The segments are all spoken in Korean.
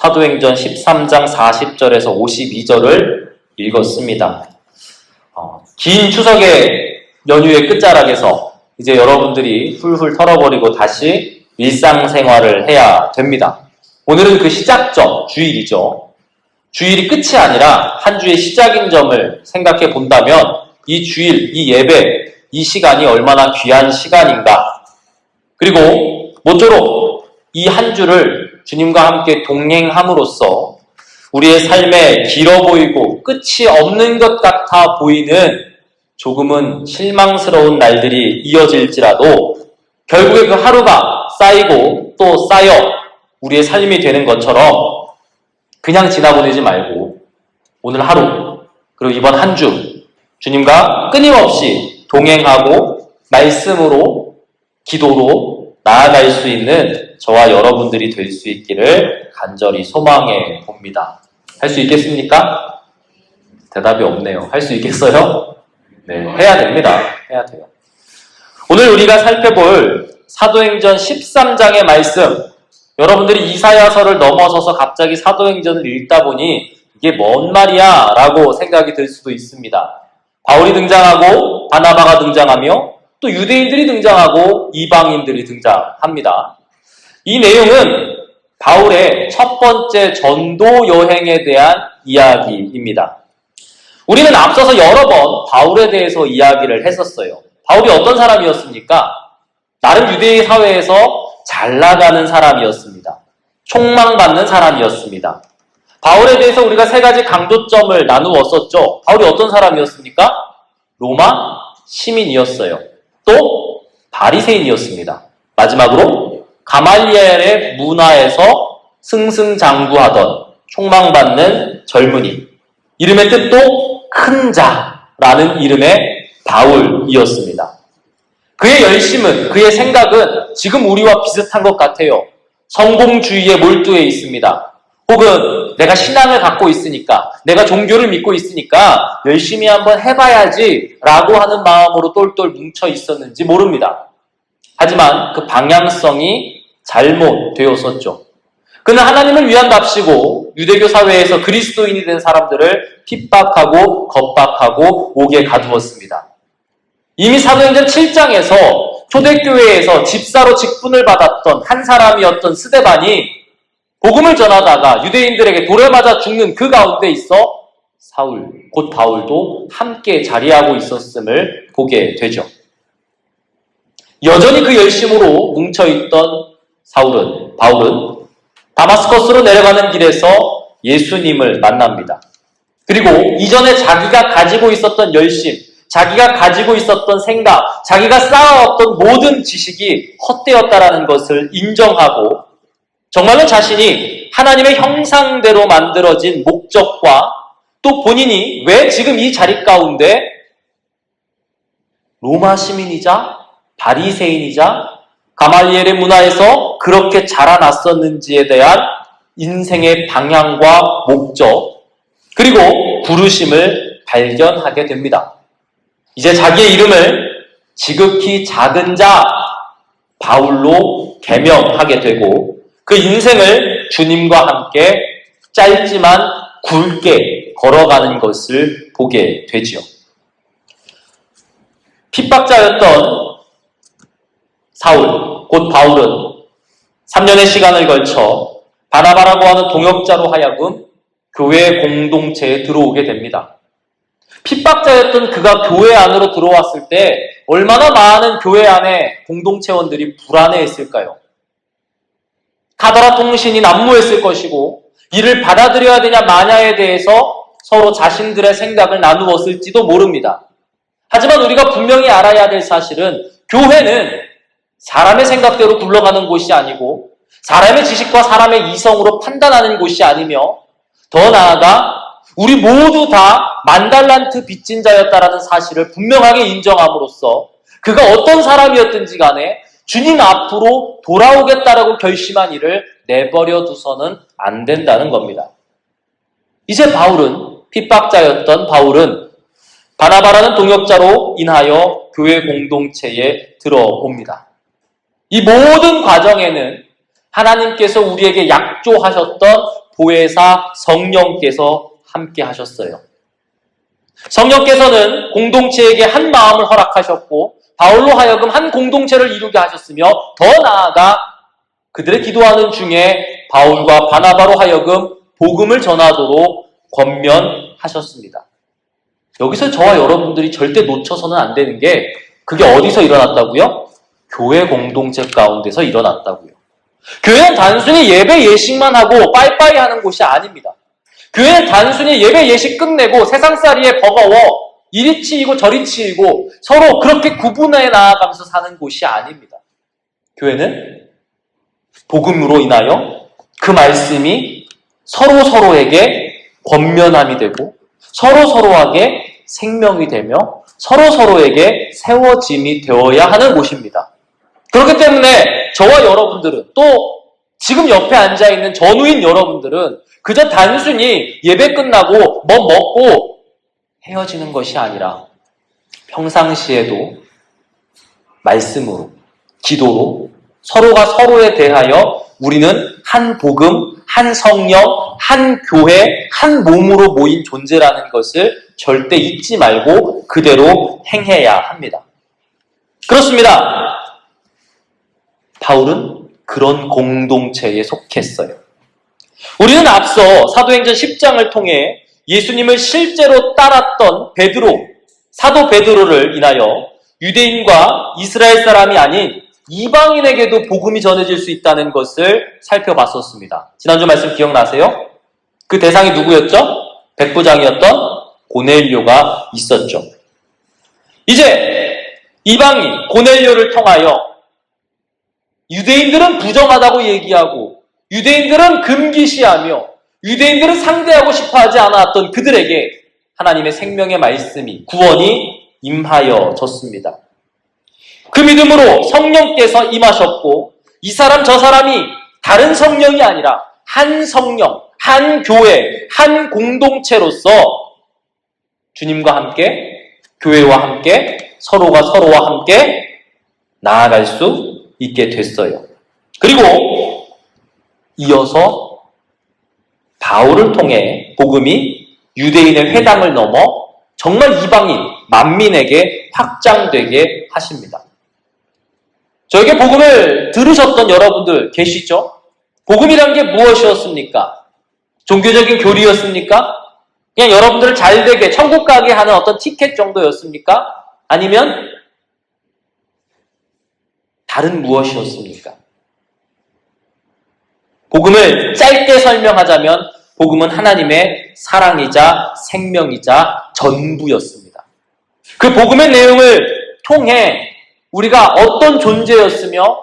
사도행전 13장 40절에서 52절을 읽었습니다. 긴 추석의 연휴의 끝자락에서 이제 여러분들이 훌훌 털어버리고 다시 일상생활을 해야 됩니다. 오늘은 그 시작점, 주일이죠. 주일이 끝이 아니라 한 주의 시작인 점을 생각해 본다면 이 주일, 이 예배, 이 시간이 얼마나 귀한 시간인가. 그리고 모쪼록 이 한 주를 주님과 함께 동행함으로써 우리의 삶에 길어 보이고 끝이 없는 것 같아 보이는 조금은 실망스러운 날들이 이어질지라도 결국에 그 하루가 쌓이고 또 쌓여 우리의 삶이 되는 것처럼 그냥 지나보내지 말고 오늘 하루 그리고 이번 한 주 주님과 끊임없이 동행하고 말씀으로 기도로 나아갈 수 있는 저와 여러분들이 될 수 있기를 간절히 소망해 봅니다. 할 수 있겠습니까? 대답이 없네요. 할 수 있겠어요? 네, 해야 됩니다. 해야 돼요. 오늘 우리가 살펴볼 사도행전 13장의 말씀, 여러분들이 이사야서를 넘어서서 갑자기 사도행전을 읽다 보니 이게 뭔 말이야? 라고 생각이 들 수도 있습니다. 바울이 등장하고 바나바가 등장하며 또 유대인들이 등장하고 이방인들이 등장합니다. 이 내용은 바울의 첫 번째 전도 여행에 대한 이야기입니다. 우리는 앞서서 여러 번 바울에 대해서 이야기를 했었어요. 바울이 어떤 사람이었습니까? 나름 유대인 사회에서 잘 나가는 사람이었습니다. 촉망받는 사람이었습니다. 바울에 대해서 우리가 세 가지 강조점을 나누었었죠. 바울이 어떤 사람이었습니까? 로마 시민이었어요. 또 바리새인이었습니다. 마지막으로 가말리엘의 문화에서 승승장구하던 촉망받는 젊은이, 이름의 뜻도 큰 자라는 이름의 바울이었습니다. 그의 열심은, 그의 생각은 지금 우리와 비슷한 것 같아요. 성공주의에 몰두해 있습니다. 혹은 내가 신앙을 갖고 있으니까, 내가 종교를 믿고 있으니까 열심히 한번 해봐야지 라고 하는 마음으로 똘똘 뭉쳐 있었는지 모릅니다. 하지만 그 방향성이 잘못되었었죠. 그는 하나님을 위한답시고 유대교 사회에서 그리스도인이 된 사람들을 핍박하고 겁박하고 옥에 가두었습니다. 이미 사도행전 7장에서 초대교회에서 집사로 직분을 받았던 한 사람이었던 스데반이 복음을 전하다가 유대인들에게 돌에 맞아 죽는 그 가운데 있어 사울, 곧 바울도 함께 자리하고 있었음을 보게 되죠. 여전히 그 열심으로 뭉쳐있던 바울은 다마스커스로 내려가는 길에서 예수님을 만납니다. 그리고 이전에 자기가 가지고 있었던 열심, 자기가 가지고 있었던 생각, 자기가 쌓아왔던 모든 지식이 헛되었다라는 것을 인정하고 정말로 자신이 하나님의 형상대로 만들어진 목적과 또 본인이 왜 지금 이 자리 가운데 로마 시민이자 바리새인이자 가말리엘의 문화에서 그렇게 자라났었는지에 대한 인생의 방향과 목적 그리고 부르심을 발견하게 됩니다. 이제 자기의 이름을 지극히 작은 자 바울로 개명하게 되고 그 인생을 주님과 함께 짧지만 굵게 걸어가는 것을 보게 되지요. 핍박자였던 사울, 곧 바울은 3년의 시간을 걸쳐 바나바라고 하는 동역자로 하여금 교회 공동체에 들어오게 됩니다. 핍박자였던 그가 교회 안으로 들어왔을 때 얼마나 많은 교회 안에 공동체원들이 불안해했을까요? 카더라 통신이 난무했을 것이고 이를 받아들여야 되냐 마냐에 대해서 서로 자신들의 생각을 나누었을지도 모릅니다. 하지만 우리가 분명히 알아야 될 사실은 교회는 사람의 생각대로 굴러가는 곳이 아니고 사람의 지식과 사람의 이성으로 판단하는 곳이 아니며 더 나아가 우리 모두 다 만달란트 빚진 자였다라는 사실을 분명하게 인정함으로써 그가 어떤 사람이었든지 간에 주님 앞으로 돌아오겠다라고 결심한 일을 내버려 두서는 안 된다는 겁니다. 이제 핍박자였던 바울은 바나바라는 동역자로 인하여 교회 공동체에 들어옵니다. 이 모든 과정에는 하나님께서 우리에게 약조하셨던 보혜사 성령께서 함께 하셨어요. 성령께서는 공동체에게 한 마음을 허락하셨고 바울로 하여금 한 공동체를 이루게 하셨으며 더 나아가 그들의 기도하는 중에 바울과 바나바로 하여금 복음을 전하도록 권면하셨습니다. 여기서 저와 여러분들이 절대 놓쳐서는 안 되는 게 그게 어디서 일어났다고요? 교회 공동체 가운데서 일어났다고요. 교회는 단순히 예배 예식만 하고 빠이빠이 하는 곳이 아닙니다. 교회는 단순히 예배 예식 끝내고 세상살이에 버거워 이리 치이고 저리 치이고 서로 그렇게 구분해 나아가면서 사는 곳이 아닙니다. 교회는 복음으로 인하여 그 말씀이 서로에게 권면함이 되고 서로에게 생명이 되며 서로에게 세워짐이 되어야 하는 곳입니다. 그렇기 때문에 저와 여러분들은 또 지금 옆에 앉아있는 전우인 여러분들은 그저 단순히 예배 끝나고 뭐 먹고 헤어지는 것이 아니라 평상시에도 말씀으로, 기도로 서로가 서로에 대하여 우리는 한 복음, 한 성령, 한 교회, 한 몸으로 모인 존재라는 것을 절대 잊지 말고 그대로 행해야 합니다. 그렇습니다. 바울은 그런 공동체에 속했어요. 우리는 앞서 사도행전 10장을 통해 예수님을 실제로 따랐던 사도 베드로를 인하여 유대인과 이스라엘 사람이 아닌 이방인에게도 복음이 전해질 수 있다는 것을 살펴봤었습니다. 지난주 말씀 기억나세요? 그 대상이 누구였죠? 백부장이었던 고넬료가 있었죠. 이제 이방인 고넬료를 통하여 유대인들은 부정하다고 얘기하고 유대인들은 금기시하며 유대인들은 상대하고 싶어하지 않았던 그들에게 하나님의 생명의 말씀이 구원이 임하여졌습니다. 그 믿음으로 성령께서 임하셨고 이 사람 저 사람이 다른 성령이 아니라 한 성령, 한 교회, 한 공동체로서 주님과 함께 교회와 함께 서로와 함께 나아갈 수 있게 됐어요. 그리고 이어서 바울을 통해 복음이 유대인의 회당을 넘어 정말 이방인, 만민에게 확장되게 하십니다. 저에게 복음을 들으셨던 여러분들 계시죠? 복음이란 게 무엇이었습니까? 종교적인 교리였습니까? 그냥 여러분들을 잘되게 천국 가게 하는 어떤 티켓 정도였습니까? 아니면 다른 무엇이었습니까? 복음을 짧게 설명하자면 복음은 하나님의 사랑이자 생명이자 전부였습니다. 그 복음의 내용을 통해 우리가 어떤 존재였으며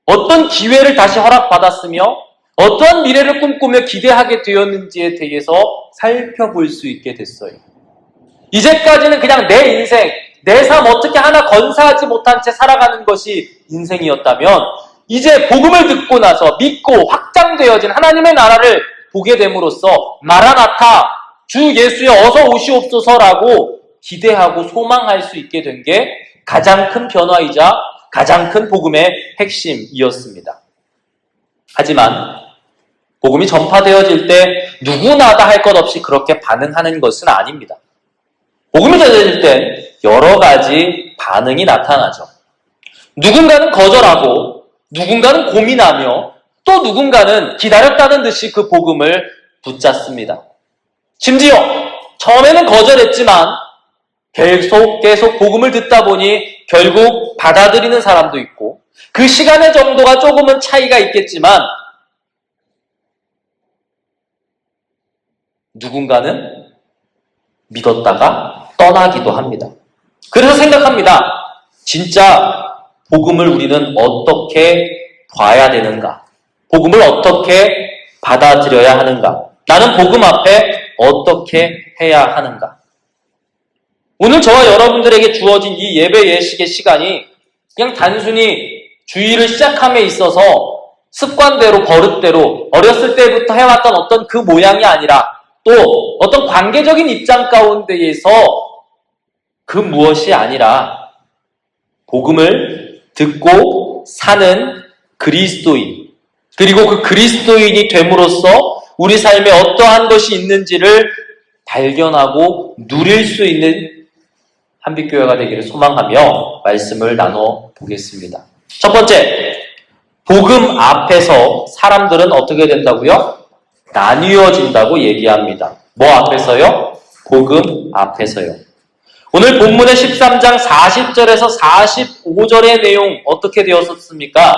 어떤 기회를 다시 허락받았으며 어떠한 미래를 꿈꾸며 기대하게 되었는지에 대해서 살펴볼 수 있게 됐어요. 이제까지는 그냥 내 인생, 내 삶 어떻게 하나 건사하지 못한 채 살아가는 것이 인생이었다면 이제 복음을 듣고 나서 믿고 확장되어진 하나님의 나라를 보게 됨으로써 마라나타, 주 예수여 어서 오시옵소서라고 기대하고 소망할 수 있게 된 게 가장 큰 변화이자 가장 큰 복음의 핵심이었습니다. 하지만 복음이 전파되어질 때 누구나다 할 것 없이 그렇게 반응하는 것은 아닙니다. 복음이 전해질 때 여러 가지 반응이 나타나죠. 누군가는 거절하고 누군가는 고민하며 또 누군가는 기다렸다는 듯이 그 복음을 붙잡습니다. 심지어 처음에는 거절했지만 계속 복음을 듣다 보니 결국 받아들이는 사람도 있고 그 시간의 정도가 조금은 차이가 있겠지만 누군가는 믿었다가 떠나기도 합니다. 그래서 생각합니다. 진짜 복음을 우리는 어떻게 봐야 되는가? 복음을 어떻게 받아들여야 하는가? 나는 복음 앞에 어떻게 해야 하는가? 오늘 저와 여러분들에게 주어진 이 예배 예식의 시간이 그냥 단순히 주일을 시작함에 있어서 습관대로 버릇대로 어렸을 때부터 해왔던 어떤 그 모양이 아니라 또 어떤 관계적인 입장 가운데에서 그 무엇이 아니라 복음을 듣고 사는 그리스도인, 그리고 그 그리스도인이 됨으로써 우리 삶에 어떠한 것이 있는지를 발견하고 누릴 수 있는 한빛교회가 되기를 소망하며 말씀을 나눠보겠습니다. 첫 번째, 복음 앞에서 사람들은 어떻게 된다고요? 나뉘어진다고 얘기합니다. 뭐 앞에서요? 복음 앞에서요. 오늘 본문의 13장 40절에서 45절의 내용 어떻게 되었습니까?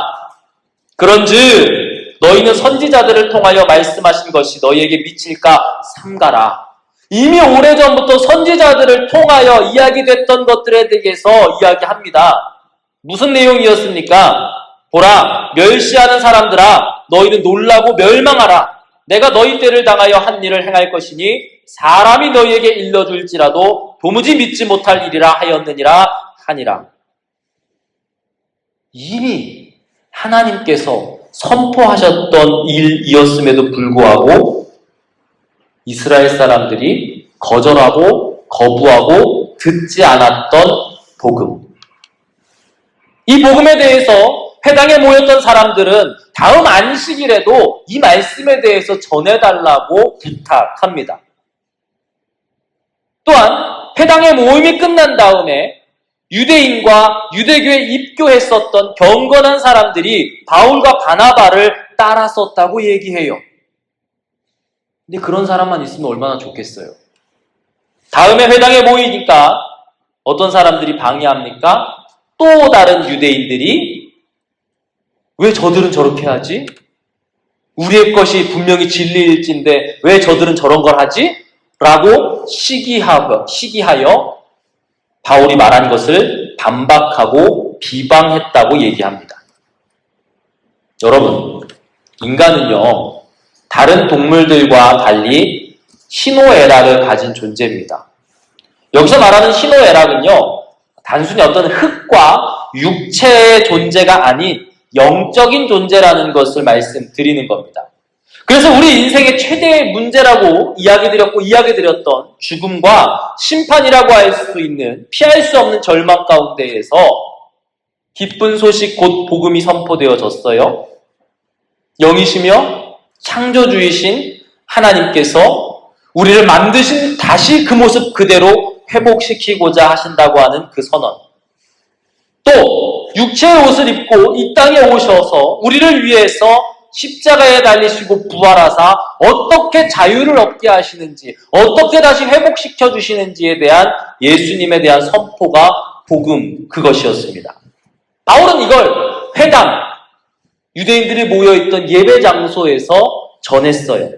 그런즉 너희는 선지자들을 통하여 말씀하신 것이 너희에게 미칠까 삼가라. 이미 오래전부터 선지자들을 통하여 이야기됐던 것들에 대해서 이야기합니다. 무슨 내용이었습니까? 보라, 멸시하는 사람들아, 너희는 놀라고 멸망하라. 내가 너희 때를 당하여 한 일을 행할 것이니 사람이 너희에게 일러줄지라도 도무지 믿지 못할 일이라 하였느니라 하니라. 이미 하나님께서 선포하셨던 일이었음에도 불구하고 이스라엘 사람들이 거절하고 거부하고 듣지 않았던 복음. 이 복음에 대해서 회당에 모였던 사람들은 다음 안식일에도 이 말씀에 대해서 전해달라고 부탁합니다. 또한 회당의 모임이 끝난 다음에 유대인과 유대교에 입교했었던 경건한 사람들이 바울과 바나바를 따랐었다고 얘기해요. 근데 그런 사람만 있으면 얼마나 좋겠어요. 다음에 회당에 모이니까 어떤 사람들이 방해합니까? 또 다른 유대인들이 왜 저들은 저렇게 하지? 우리의 것이 분명히 진리일진데 왜 저들은 저런 걸 하지? 라고 시기하여 바울이 말한 것을 반박하고 비방했다고 얘기합니다. 여러분, 인간은요, 다른 동물들과 달리 희노애락을 가진 존재입니다. 여기서 말하는 희노애락은요, 단순히 어떤 흙과 육체의 존재가 아닌 영적인 존재라는 것을 말씀드리는 겁니다. 그래서 우리 인생의 최대의 문제라고 이야기드렸던 죽음과 심판이라고 할 수 있는 피할 수 없는 절망 가운데에서 기쁜 소식 곧 복음이 선포되어졌어요. 영이시며 창조주이신 하나님께서 우리를 만드신 다시 그 모습 그대로 회복시키고자 하신다고 하는 그 선언. 또 육체의 옷을 입고 이 땅에 오셔서 우리를 위해서 십자가에 달리시고 부활하사 어떻게 자유를 얻게 하시는지, 어떻게 다시 회복시켜 주시는지에 대한 예수님에 대한 선포가 복음, 그것이었습니다. 바울은 이걸 회당, 유대인들이 모여있던 예배 장소에서 전했어요.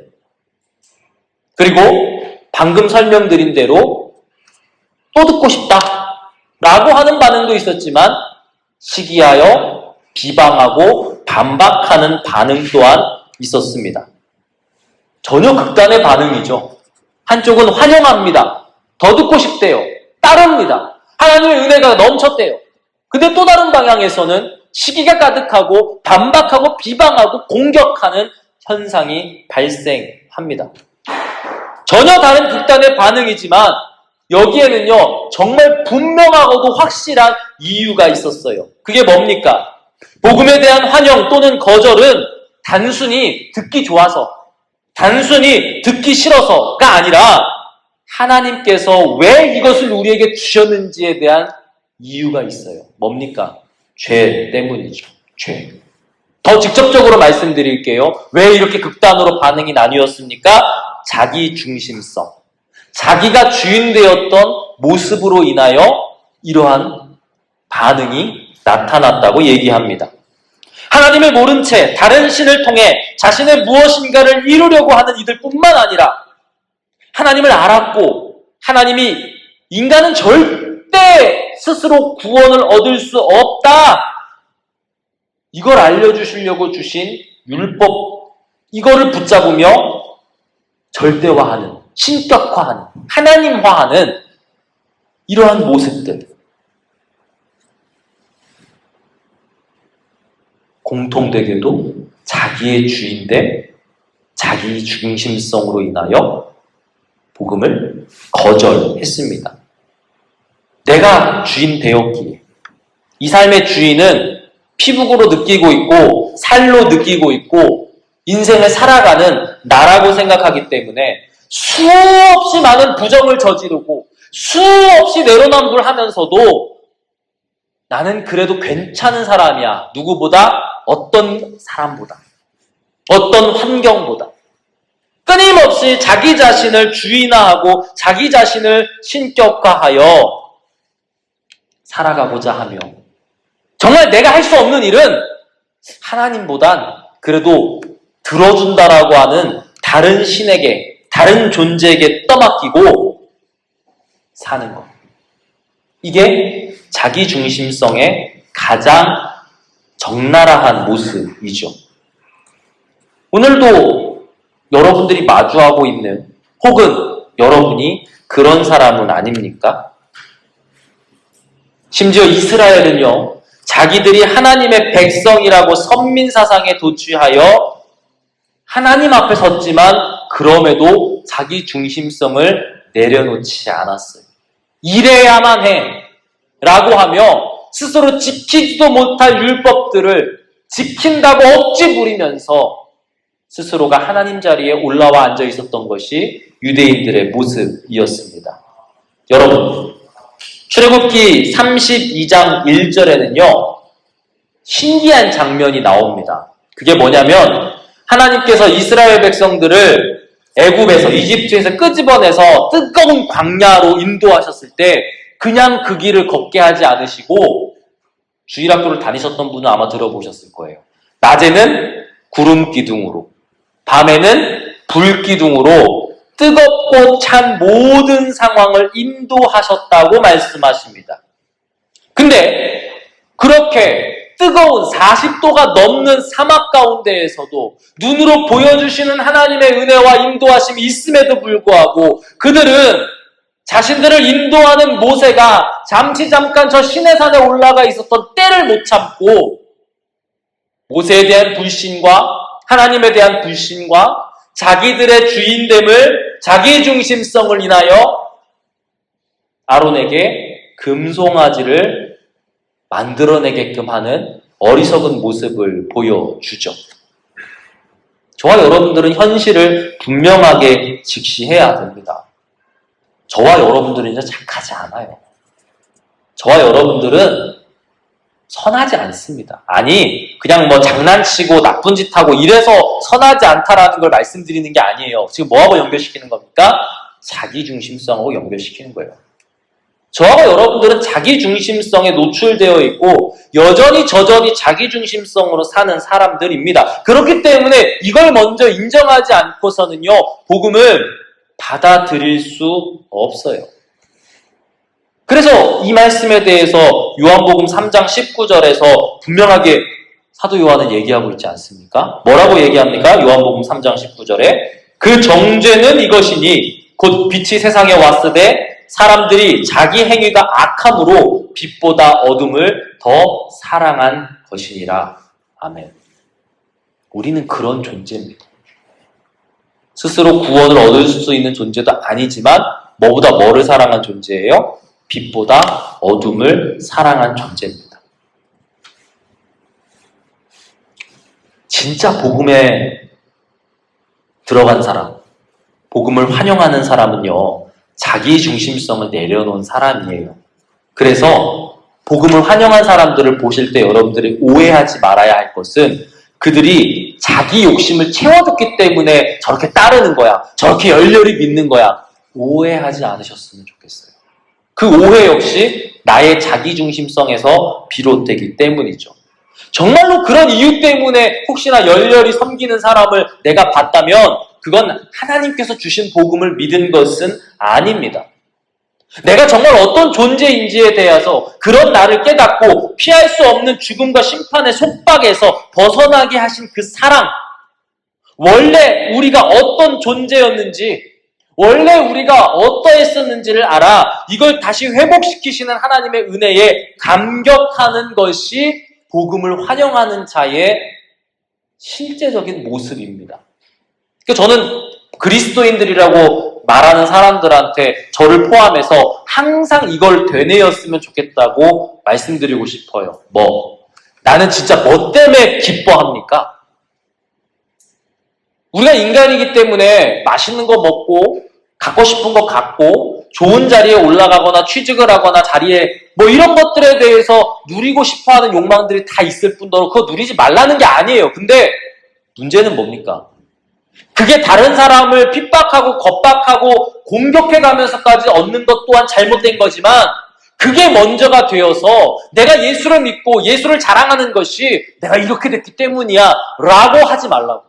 그리고 방금 설명드린 대로 또 듣고 싶다 라고 하는 반응도 있었지만 시기하여 비방하고 반박하는 반응 또한 있었습니다. 전혀 극단의 반응이죠. 한쪽은 환영합니다. 더 듣고 싶대요. 따릅니다. 하나님의 은혜가 넘쳤대요. 근데 또 다른 방향에서는 시기가 가득하고 반박하고 비방하고 공격하는 현상이 발생합니다. 전혀 다른 극단의 반응이지만 여기에는요, 정말 분명하고도 확실한 이유가 있었어요. 그게 뭡니까? 복음에 대한 환영 또는 거절은 단순히 듣기 좋아서, 단순히 듣기 싫어서가 아니라 하나님께서 왜 이것을 우리에게 주셨는지에 대한 이유가 있어요. 뭡니까? 죄 때문이죠. 죄. 더 직접적으로 말씀드릴게요. 왜 이렇게 극단으로 반응이 나뉘었습니까? 자기 중심성. 자기가 주인 되었던 모습으로 인하여 이러한 반응이 나타났다고 얘기합니다. 하나님을 모른 채 다른 신을 통해 자신의 무엇인가를 이루려고 하는 이들뿐만 아니라 하나님을 알았고 하나님이 인간은 절대 스스로 구원을 얻을 수 없다. 이걸 알려주시려고 주신 율법, 이거를 붙잡으며 절대화하는, 신격화하는, 하나님화하는 이러한 모습들. 공통되게도 자기의 주인된 자기 중심성으로 인하여 복음을 거절했습니다. 내가 주인 되었기에 이 삶의 주인은 피부로 느끼고 있고 살로 느끼고 있고 인생을 살아가는 나라고 생각하기 때문에 수없이 많은 부정을 저지르고 수없이 내로남불하면서도 나는 그래도 괜찮은 사람이야. 누구보다, 어떤 사람보다, 어떤 환경보다. 끊임없이 자기 자신을 주인화하고 자기 자신을 신격화하여 살아가고자 하며 정말 내가 할 수 없는 일은 하나님보단 그래도 들어준다라고 하는 다른 신에게, 다른 존재에게 떠맡기고 사는 것. 이게 자기중심성의 가장 적나라한 모습이죠. 오늘도 여러분들이 마주하고 있는 혹은 여러분이 그런 사람은 아닙니까? 심지어 이스라엘은요, 자기들이 하나님의 백성이라고 선민사상에 도취하여 하나님 앞에 섰지만 그럼에도 자기 중심성을 내려놓지 않았어요. 이래야만 해 라고 하며 스스로 지키지도 못할 율법들을 지킨다고 억지 부리면서 스스로가 하나님 자리에 올라와 앉아 있었던 것이 유대인들의 모습이었습니다. 여러분, 출애굽기 32장 1절에는요, 신기한 장면이 나옵니다. 그게 뭐냐면 하나님께서 이스라엘 백성들을 애굽에서, 이집트에서 끄집어내서 뜨거운 광야로 인도하셨을 때 그냥 그 길을 걷게 하지 않으시고, 주일학교를 다니셨던 분은 아마 들어보셨을 거예요. 낮에는 구름 기둥으로, 밤에는 불 기둥으로 뜨겁고 찬 모든 상황을 인도하셨다고 말씀하십니다. 근데 그렇게 뜨거운 40도가 넘는 사막 가운데에서도 눈으로 보여주시는 하나님의 은혜와 인도하심이 있음에도 불구하고 그들은 자신들을 인도하는 모세가 잠깐 저 시내산에 올라가 있었던 때를 못 참고 모세에 대한 불신과 하나님에 대한 불신과 자기들의 주인됨을, 자기 중심성을 인하여 아론에게 금송아지를 만들어내게끔 하는 어리석은 모습을 보여주죠. 저와 여러분들은 현실을 분명하게 직시해야 됩니다. 저와 여러분들은 이제 착하지 않아요. 저와 여러분들은 선하지 않습니다. 아니, 그냥 뭐 장난치고 나쁜 짓 하고 이래서 선하지 않다라는 걸 말씀드리는 게 아니에요. 지금 뭐하고 연결시키는 겁니까? 자기중심성하고 연결시키는 거예요. 저와 여러분들은 자기중심성에 노출되어 있고 여전히 저전히 자기중심성으로 사는 사람들입니다. 그렇기 때문에 이걸 먼저 인정하지 않고서는요, 복음을 받아들일 수 없어요. 그래서 이 말씀에 대해서 요한복음 3장 19절에서 분명하게 사도 요한은 얘기하고 있지 않습니까? 뭐라고 얘기합니까? 요한복음 3장 19절에 그 정죄는 이것이니 곧 빛이 세상에 왔으되 사람들이 자기 행위가 악함으로 빛보다 어둠을 더 사랑한 것이니라. 아멘. 우리는 그런 존재입니다. 스스로 구원을 얻을 수 있는 존재도 아니지만 뭐보다 뭐를 사랑한 존재예요? 빛보다 어둠을 사랑한 존재입니다. 진짜 복음에 들어간 사람, 복음을 환영하는 사람은요, 자기 중심성을 내려놓은 사람이에요. 그래서 복음을 환영한 사람들을 보실 때 여러분들이 오해하지 말아야 할 것은 그들이 자기 욕심을 채워듣기 때문에 저렇게 따르는 거야, 저렇게 열렬히 믿는 거야, 오해하지 않으셨으면 좋겠어요. 그 오해 역시 나의 자기중심성에서 비롯되기 때문이죠. 정말로 그런 이유 때문에 혹시나 열렬히 섬기는 사람을 내가 봤다면 그건 하나님께서 주신 복음을 믿은 것은 아닙니다. 내가 정말 어떤 존재인지에 대해서 그런 나를 깨닫고 피할 수 없는 죽음과 심판의 속박에서 벗어나게 하신 그 사랑, 원래 우리가 어떤 존재였는지, 원래 우리가 어떠했었는지를 알아 이걸 다시 회복시키시는 하나님의 은혜에 감격하는 것이 복음을 환영하는 자의 실제적인 모습입니다. 그러니까 저는 그리스도인들이라고 말하는 사람들한테 저를 포함해서 항상 이걸 되뇌었으면 좋겠다고 말씀드리고 싶어요. 나는 진짜 뭐 때문에 기뻐합니까? 우리가 인간이기 때문에 맛있는 거 먹고 갖고 싶은 거 갖고 좋은 자리에 올라가거나 취직을 하거나 자리에 뭐 이런 것들에 대해서 누리고 싶어하는 욕망들이 다 있을 뿐더러 그거 누리지 말라는 게 아니에요. 근데 문제는 뭡니까? 그게 다른 사람을 핍박하고 겁박하고 공격해가면서까지 얻는 것 또한 잘못된 거지만 그게 먼저가 되어서 내가 예수를 믿고 예수를 자랑하는 것이 내가 이렇게 됐기 때문이야 라고 하지 말라고.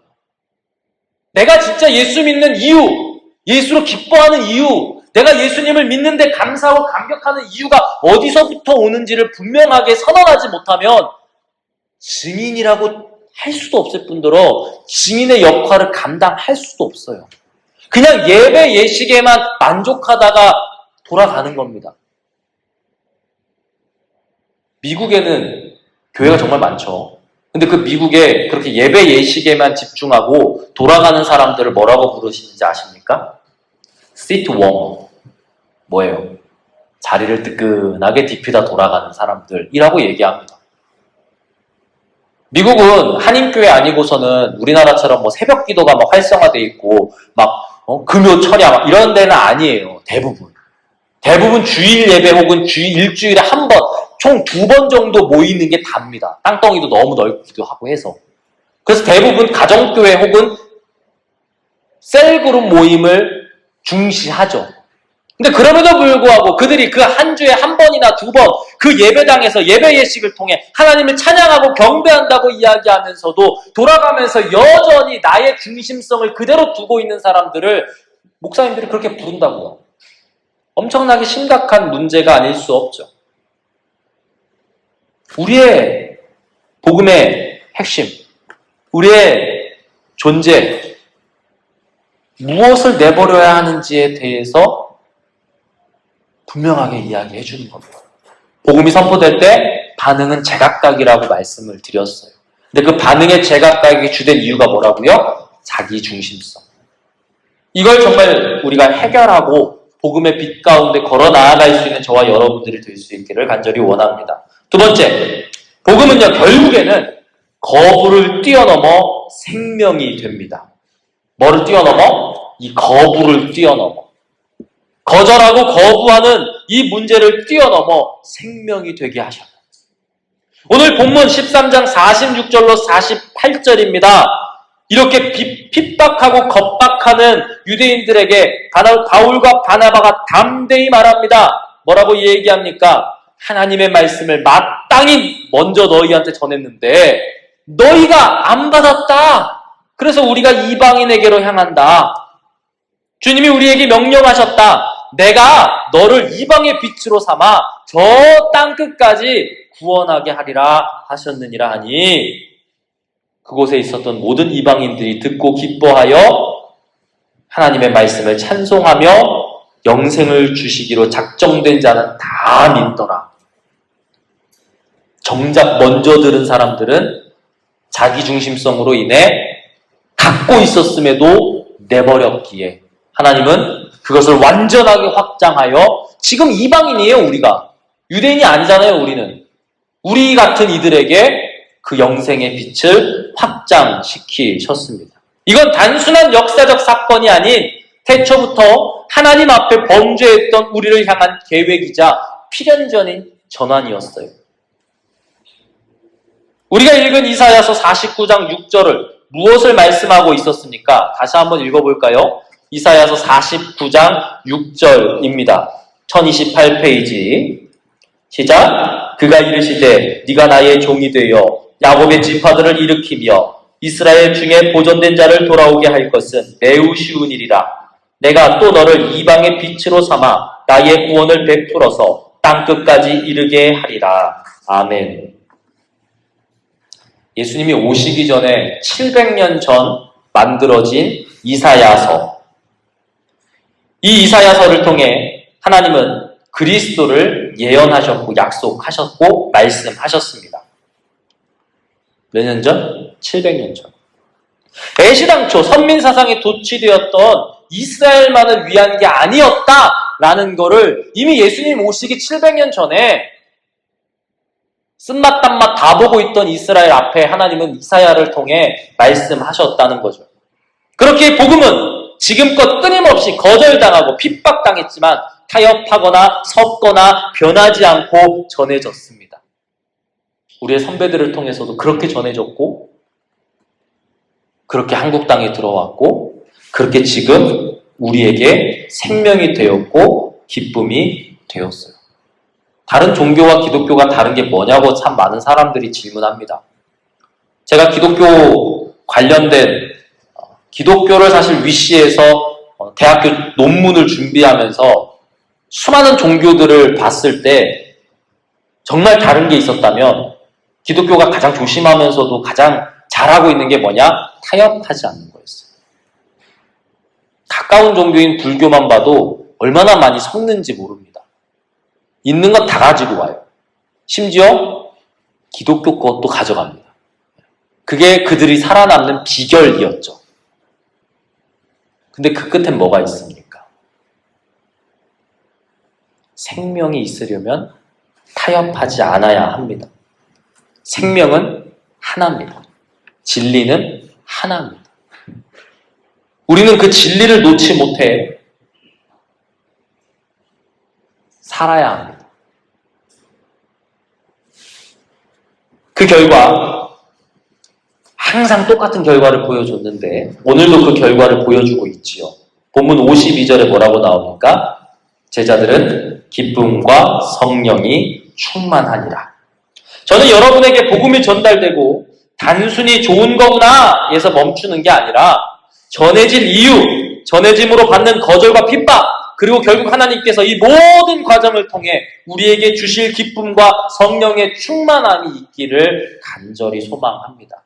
내가 진짜 예수 믿는 이유, 예수로 기뻐하는 이유, 내가 예수님을 믿는데 감사하고 감격하는 이유가 어디서부터 오는지를 분명하게 선언하지 못하면 증인이라고 할 수도 없을 뿐더러 증인의 역할을 감당할 수도 없어요. 그냥 예배 예식에만 만족하다가 돌아가는 겁니다. 미국에는 교회가 정말 많죠. 근데 그 미국에 그렇게 예배 예식에만 집중하고 돌아가는 사람들을 뭐라고 부르시는지 아십니까? 시트 워머. 뭐예요? 자리를 뜨끈하게 디피다 돌아가는 사람들이라고 얘기합니다. 미국은 한인교회 아니고서는 우리나라처럼 뭐 새벽 기도가 막 활성화돼 있고 막 금요 철야 막 이런 데는 아니에요. 대부분 주일 예배 혹은 일주일에 한 번, 총 2번 정도 모이는 게 답니다. 땅덩이도 너무 넓기도 하고 해서. 그래서 대부분 가정교회 혹은 셀그룹 모임을 중시하죠. 근데 그럼에도 불구하고 그들이 그 한 주에 한 번이나 2번 그 예배당에서 예배 예식을 통해 하나님을 찬양하고 경배한다고 이야기하면서도 돌아가면서 여전히 나의 중심성을 그대로 두고 있는 사람들을 목사님들이 그렇게 부른다고요. 엄청나게 심각한 문제가 아닐 수 없죠. 우리의 복음의 핵심, 우리의 존재, 무엇을 내버려야 하는지에 대해서 분명하게 이야기해 주는 겁니다. 복음이 선포될 때 반응은 제각각이라고 말씀을 드렸어요. 근데 그 반응의 제각각이 주된 이유가 뭐라고요? 자기 중심성. 이걸 정말 우리가 해결하고 복음의 빛 가운데 걸어 나아갈 수 있는 저와 여러분들이 될 수 있기를 간절히 원합니다. 두 번째, 복음은요 결국에는 거부를 뛰어넘어 생명이 됩니다. 뭐를 뛰어넘어? 이 거부를 뛰어넘어. 거절하고 거부하는 이 문제를 뛰어넘어 생명이 되게 하셨다. 오늘 본문 13장 46절로 48절입니다. 이렇게 핍박하고 겁박하는 유대인들에게 바울과 바나바가 담대히 말합니다. 뭐라고 얘기합니까? 하나님의 말씀을 마땅히 먼저 너희한테 전했는데 너희가 안 받았다. 그래서 우리가 이방인에게로 향한다. 주님이 우리에게 명령하셨다. 내가 너를 이방의 빛으로 삼아 저 땅끝까지 구원하게 하리라 하셨느니라 하니 그곳에 있었던 모든 이방인들이 듣고 기뻐하여 하나님의 말씀을 찬송하며 영생을 주시기로 작정된 자는 다 믿더라. 정작 먼저 들은 사람들은 자기 중심성으로 인해 갖고 있었음에도 내버렸기에 하나님은 그것을 완전하게 확장하여 지금 이방인이에요, 우리가. 유대인이 아니잖아요, 우리는. 우리 같은 이들에게 그 영생의 빛을 확장시키셨습니다. 이건 단순한 역사적 사건이 아닌 태초부터 하나님 앞에 범죄했던 우리를 향한 계획이자 필연적인 전환이었어요. 우리가 읽은 이사야서 49장 6절을 무엇을 말씀하고 있었습니까? 다시 한번 읽어볼까요? 이사야서 49장 6절입니다. 1028페이지. 시작. 그가 이르시되 네가 나의 종이 되어 야곱의 지파들을 일으키며 이스라엘 중에 보존된 자를 돌아오게 할 것은 매우 쉬운 일이라. 내가 또 너를 이방의 빛으로 삼아 나의 구원을 베풀어서 땅끝까지 이르게 하리라. 아멘. 예수님이 오시기 전에 700년 전 만들어진 이사야서. 이 이사야서를 통해 하나님은 그리스도를 예언하셨고 약속하셨고 말씀하셨습니다. 몇 년 전? 700년 전. 애시당초 선민사상에 도취되었던 이스라엘만을 위한 게 아니었다라는 것을 이미 예수님 오시기 700년 전에 쓴맛 단맛 다 보고 있던 이스라엘 앞에 하나님은 이사야를 통해 말씀하셨다는 거죠. 그렇게 복음은 지금껏 끊임없이 거절당하고 핍박당했지만 타협하거나 섰거나 변하지 않고 전해졌습니다. 우리의 선배들을 통해서도 그렇게 전해졌고, 그렇게 한국 땅에 들어왔고, 그렇게 지금 우리에게 생명이 되었고 기쁨이 되었어요. 다른 종교와 기독교가 다른 게 뭐냐고 참 많은 사람들이 질문합니다. 제가 기독교 관련된 기독교를 사실 위시해서 대학교 논문을 준비하면서 수많은 종교들을 봤을 때 정말 다른 게 있었다면 기독교가 가장 조심하면서도 가장 잘하고 있는 게 뭐냐? 타협하지 않는 거였어요. 가까운 종교인 불교만 봐도 얼마나 많이 섞는지 모릅니다. 있는 건 다 가지고 와요. 심지어 기독교 것도 가져갑니다. 그게 그들이 살아남는 비결이었죠. 근데 그 끝엔 뭐가 있습니까? 생명이 있으려면 타협하지 않아야 합니다. 생명은 하나입니다. 진리는 하나입니다. 우리는 그 진리를 놓지 못해 살아야 합니다. 그 결과 항상 똑같은 결과를 보여줬는데 오늘도 그 결과를 보여주고 있지요. 본문 52절에 뭐라고 나옵니까? 제자들은 기쁨과 성령이 충만하니라. 저는 여러분에게 복음이 전달되고 단순히 좋은 거구나 에서 멈추는 게 아니라 전해질 이유, 전해짐으로 받는 거절과 핍박, 그리고 결국 하나님께서 이 모든 과정을 통해 우리에게 주실 기쁨과 성령의 충만함이 있기를 간절히 소망합니다.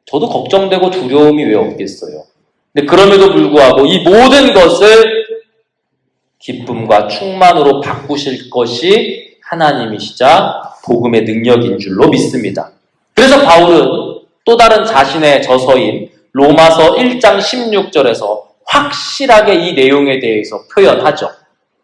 저도 걱정되고 두려움이 왜 없겠어요. 근데 그럼에도 불구하고 이 모든 것을 기쁨과 충만으로 바꾸실 것이 하나님이시자 복음의 능력인 줄로 믿습니다. 그래서 바울은 또 다른 자신의 저서인 로마서 1장 16절에서 확실하게 이 내용에 대해서 표현하죠.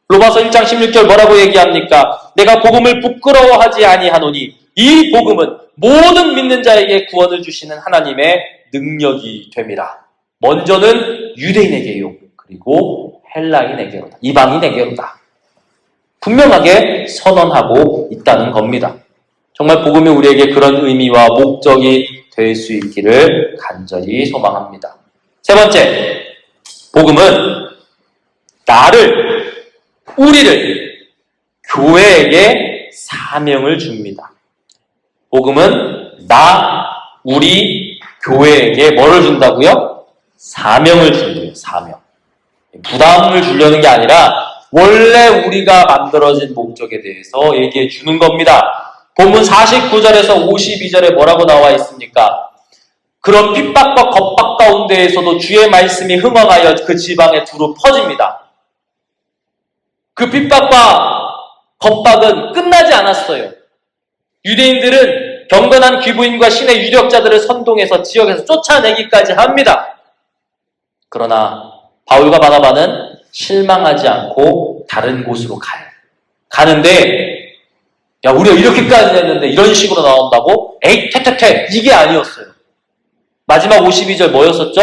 로마서 1장 16절 뭐라고 얘기합니까? 내가 복음을 부끄러워하지 아니하노니 이 복음은 모든 믿는 자에게 구원을 주시는 하나님의 능력이 됨이라. 먼저는 유대인에게요. 그리고 헬라인에게로다. 이방인에게로다. 분명하게 선언하고 있다는 겁니다. 정말 복음이 우리에게 그런 의미와 목적이 될 수 있기를 간절히 소망합니다. 세 번째, 복음은 우리를 교회에게 사명을 줍니다. 복음은 우리 교회에게 뭐를 준다고요? 사명을 준대요. 사명. 부담을 주려는 게 아니라 원래 우리가 만들어진 목적에 대해서 얘기해 주는 겁니다. 본문 49절에서 52절에 뭐라고 나와 있습니까? 그런 핍박과 겁박 가운데에서도 주의 말씀이 흥왕하여 그 지방에 두루 퍼집니다. 그 핍박과 겁박은 끝나지 않았어요. 유대인들은 경건한 귀부인과 신의 유력자들을 선동해서 지역에서 쫓아내기까지 합니다. 그러나 바울과 바나바는 실망하지 않고 다른 곳으로 가요. 가는데 야, 우리가 이렇게까지 했는데 이런 식으로 나온다고? 에이, 퇴퇴퇴! 이게 아니었어요. 마지막 52절 뭐였었죠?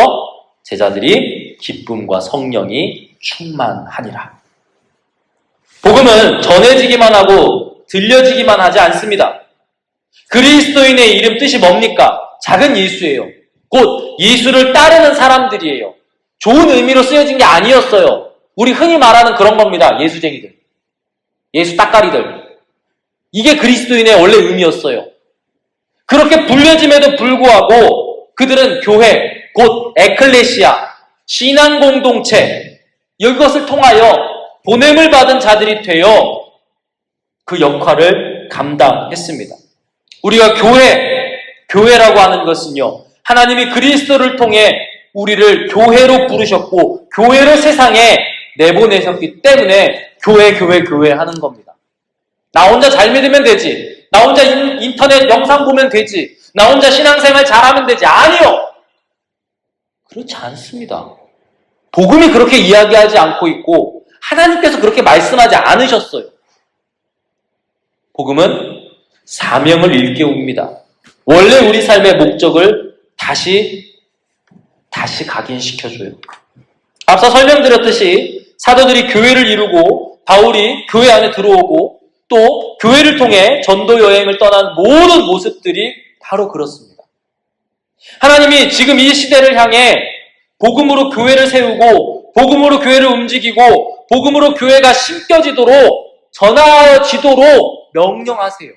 제자들이 기쁨과 성령이 충만하니라. 복음은 전해지기만 하고 들려지기만 하지 않습니다. 그리스도인의 이름 뜻이 뭡니까? 작은 예수예요. 곧 예수를 따르는 사람들이에요. 좋은 의미로 쓰여진 게 아니었어요. 우리 흔히 말하는 그런 겁니다. 예수쟁이들. 예수 따까리들. 이게 그리스도인의 원래 의미였어요. 그렇게 불려짐에도 불구하고 그들은 교회, 곧 에클레시아, 신앙공동체, 이것을 통하여 보냄을 받은 자들이 되어 그 역할을 감당했습니다. 우리가 교회라고 하는 것은요, 하나님이 그리스도를 통해 우리를 교회로 부르셨고 교회로 세상에 내보내셨기 때문에 교회 하는 겁니다. 나 혼자 잘 믿으면 되지. 나 혼자 인터넷 영상 보면 되지. 나 혼자 신앙생활 잘하면 되지. 아니요. 그렇지 않습니다. 복음이 그렇게 이야기하지 않고 있고 하나님께서 그렇게 말씀하지 않으셨어요. 복음은 사명을 일깨웁니다. 원래 우리 삶의 목적을 다시 각인시켜줘요. 앞서 설명드렸듯이 사도들이 교회를 이루고 바울이 교회 안에 들어오고 또 교회를 통해 전도 여행을 떠난 모든 모습들이 바로 그렇습니다. 하나님이 지금 이 시대를 향해 복음으로 교회를 세우고 복음으로 교회를 움직이고 복음으로 교회가 심겨지도록 전하지도록 명령하세요.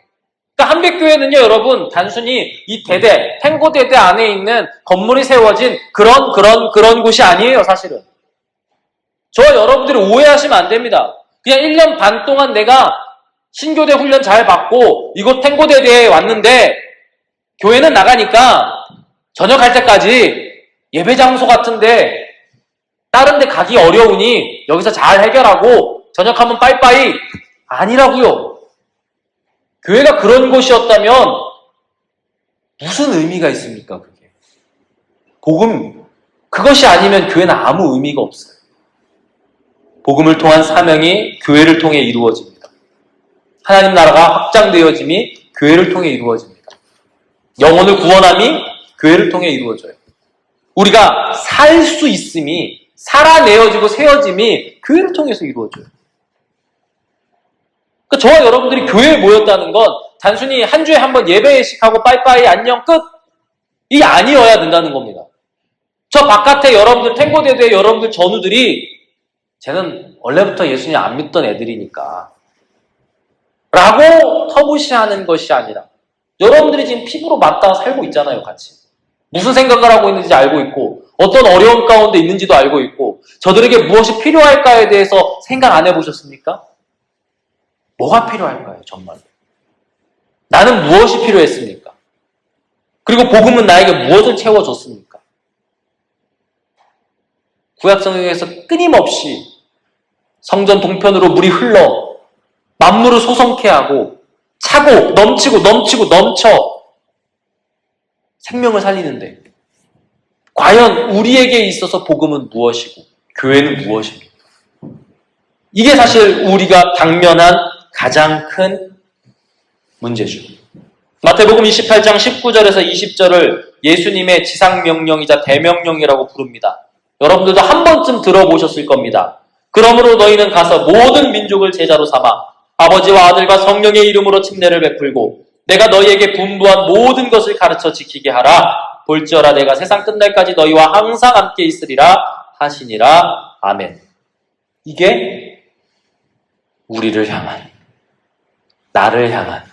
그러니까 한백교회는요, 여러분, 단순히 이 대대, 탱고대대 안에 있는 건물이 세워진 그런 곳이 아니에요, 사실은. 저와 여러분들이 오해하시면 안 됩니다. 그냥 1년 반 동안 내가 신교대 훈련 잘 받고 이곳 탱고대대에 왔는데 교회는 나가니까 저녁 할 때까지 예배 장소 같은데 다른 데 가기 어려우니 여기서 잘 해결하고 저녁하면 빠이빠이 아니라고요. 교회가 그런 곳이었다면 무슨 의미가 있습니까? 그게 복음 그것이 아니면 교회는 아무 의미가 없어요. 복음을 통한 사명이 교회를 통해 이루어집니다. 하나님 나라가 확장되어짐이 교회를 통해 이루어집니다. 영혼을 구원함이 교회를 통해 이루어져요. 우리가 살 수 있음이 살아내어지고 세워짐이 교회를 통해서 이루어져요. 그러니까 저와 여러분들이 교회에 모였다는 건 단순히 한 주에 한 번 예배식하고 빠이빠이 안녕 끝 이 아니어야 된다는 겁니다. 저 바깥에 여러분들 탱고대대 여러분들 전우들이 쟤는 원래부터 예수님 안 믿던 애들이니까 라고 터부시하는 것이 아니라 여러분들이 지금 피부로 맞닿아 살고 있잖아요, 같이. 무슨 생각을 하고 있는지 알고 있고 어떤 어려움 가운데 있는지도 알고 있고 저들에게 무엇이 필요할까에 대해서 생각 안 해보셨습니까? 뭐가 필요할까요, 정말? 나는 무엇이 필요했습니까? 그리고 복음은 나에게 무엇을 채워줬습니까? 구약성경에서 끊임없이 성전 동편으로 물이 흘러 만물을 소성케 하고 차고 넘치고 넘쳐 생명을 살리는데 과연 우리에게 있어서 복음은 무엇이고 교회는 무엇입니까? 이게 사실 우리가 당면한 가장 큰 문제죠. 마태복음 28장 19절에서 20절을 예수님의 지상명령이자 대명령이라고 부릅니다. 여러분들도 한 번쯤 들어보셨을 겁니다. 그러므로 너희는 가서 모든 민족을 제자로 삼아 아버지와 아들과 성령의 이름으로 침례를 베풀고 내가 너희에게 분부한 모든 것을 가르쳐 지키게 하라. 볼지어라 내가 세상 끝날까지 너희와 항상 함께 있으리라 하시니라. 아멘. 이게 우리를 향한, 나를 향한,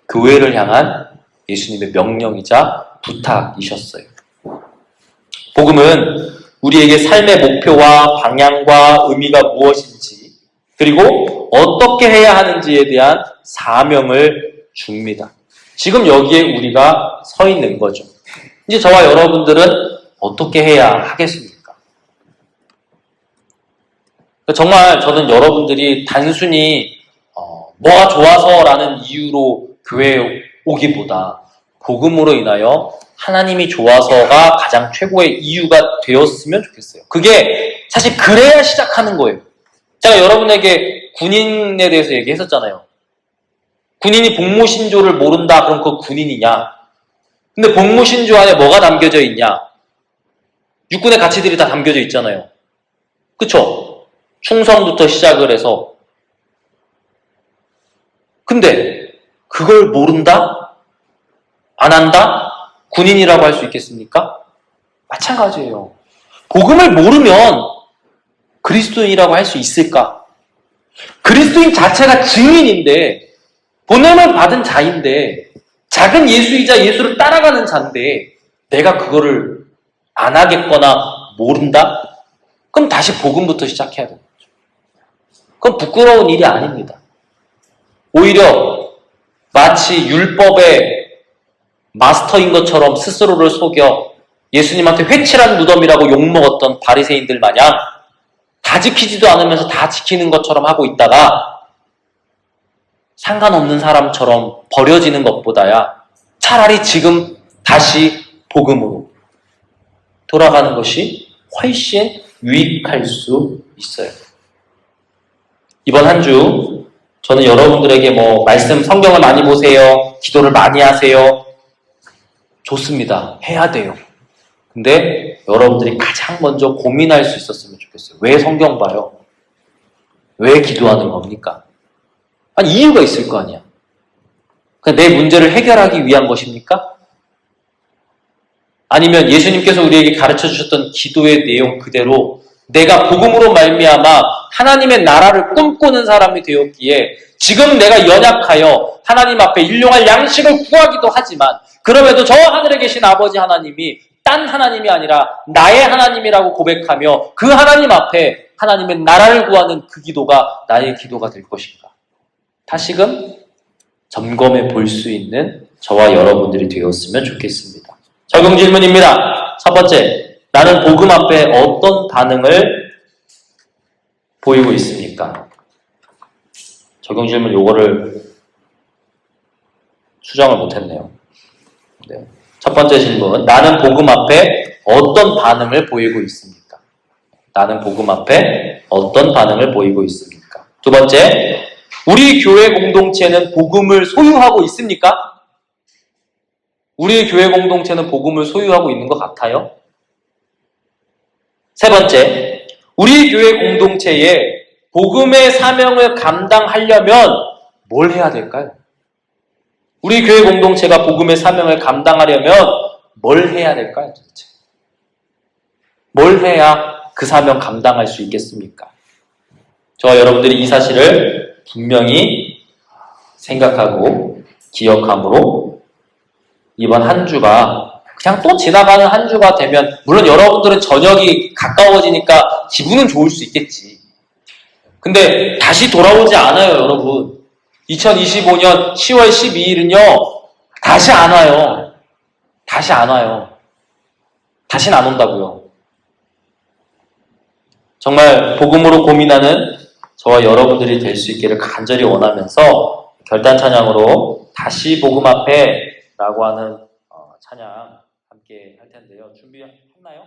교회를 향한 예수님의 명령이자 부탁이셨어요. 복음은 우리에게 삶의 목표와 방향과 의미가 무엇인지 그리고 어떻게 해야 하는지에 대한 사명을 줍니다. 지금 여기에 우리가 서 있는 거죠. 이제 저와 여러분들은 어떻게 해야 하겠습니까? 정말 저는 여러분들이 단순히 뭐가 좋아서라는 이유로 교회에 오기보다 복음으로 인하여 하나님이 좋아서가 가장 최고의 이유가 되었으면 좋겠어요. 그게 사실 그래야 시작하는 거예요. 제가 여러분에게 군인에 대해서 얘기했었잖아요. 군인이 복무신조를 모른다 그럼 그 군인이냐? 근데 복무신조 안에 뭐가 담겨져 있냐? 육군의 가치들이 다 담겨져 있잖아요. 그쵸? 충성부터 시작을 해서 근데 그걸 모른다? 안 한다? 군인이라고 할 수 있겠습니까? 마찬가지예요. 복음을 모르면 그리스도인이라고 할 수 있을까? 그리스도인 자체가 증인인데 보냄을 받은 자인데 작은 예수이자 예수를 따라가는 자인데 내가 그거를 안 하겠거나 모른다? 그럼 다시 복음부터 시작해야 되는 거죠. 그건 부끄러운 일이 아닙니다. 오히려 마치 율법의 마스터인 것처럼 스스로를 속여 예수님한테 회칠한 무덤이라고 욕먹었던 바리새인들 마냥 다 지키지도 않으면서 다 지키는 것처럼 하고 있다가 상관없는 사람처럼 버려지는 것보다야 차라리 지금 다시 복음으로 돌아가는 것이 훨씬 유익할 수 있어요. 이번 한 주 저는 여러분들에게 뭐 말씀 성경을 많이 보세요. 기도를 많이 하세요. 좋습니다. 해야 돼요. 근데 여러분들이 가장 먼저 고민할 수 있었으면 좋겠어요. 왜 성경 봐요? 왜 기도하는 겁니까? 아니 이유가 있을 거 아니야. 그냥 내 문제를 해결하기 위한 것입니까? 아니면 예수님께서 우리에게 가르쳐 주셨던 기도의 내용 그대로 내가 복음으로 말미암아 하나님의 나라를 꿈꾸는 사람이 되었기에 지금 내가 연약하여 하나님 앞에 일용할 양식을 구하기도 하지만 그럼에도 저 하늘에 계신 아버지 하나님이 딴 하나님이 아니라 나의 하나님이라고 고백하며 그 하나님 앞에 하나님의 나라를 구하는 그 기도가 나의 기도가 될 것인가? 다시금 점검해 볼 수 있는 저와 여러분들이 되었으면 좋겠습니다. 적용 질문입니다. 첫 번째, 나는 복음 앞에 어떤 반응을 보이고 있습니까? 적용 질문 요거를 수정을 못했네요. 네. 첫 번째 질문, 나는 복음 앞에 어떤 반응을 보이고 있습니까? 나는 복음 앞에 어떤 반응을 보이고 있습니까? 두 번째, 우리 교회 공동체는 복음을 소유하고 있습니까? 우리 교회 공동체는 복음을 소유하고 있는 것 같아요? 세 번째, 우리 교회 공동체에 복음의 사명을 감당하려면 뭘 해야 될까요? 우리 교회 공동체가 복음의 사명을 감당하려면 뭘 해야 될까요? 도대체? 뭘 해야 그 사명 감당할 수 있겠습니까? 저와 여러분들이 이 사실을 분명히 생각하고 기억함으로 이번 한 주가 그냥 또 지나가는 한 주가 되면 물론 여러분들은 저녁이 가까워지니까 기분은 좋을 수 있겠지. 근데 다시 돌아오지 않아요, 여러분. 2025년 10월 12일은요, 다시 안 와요. 다시 안 와요. 다시는 안 온다고요. 정말 복음으로 고민하는 저와 여러분들이 될 수 있기를 간절히 원하면서 결단 찬양으로 다시 복음 앞에 라고 하는 찬양 함께 할 텐데요. 준비했나요?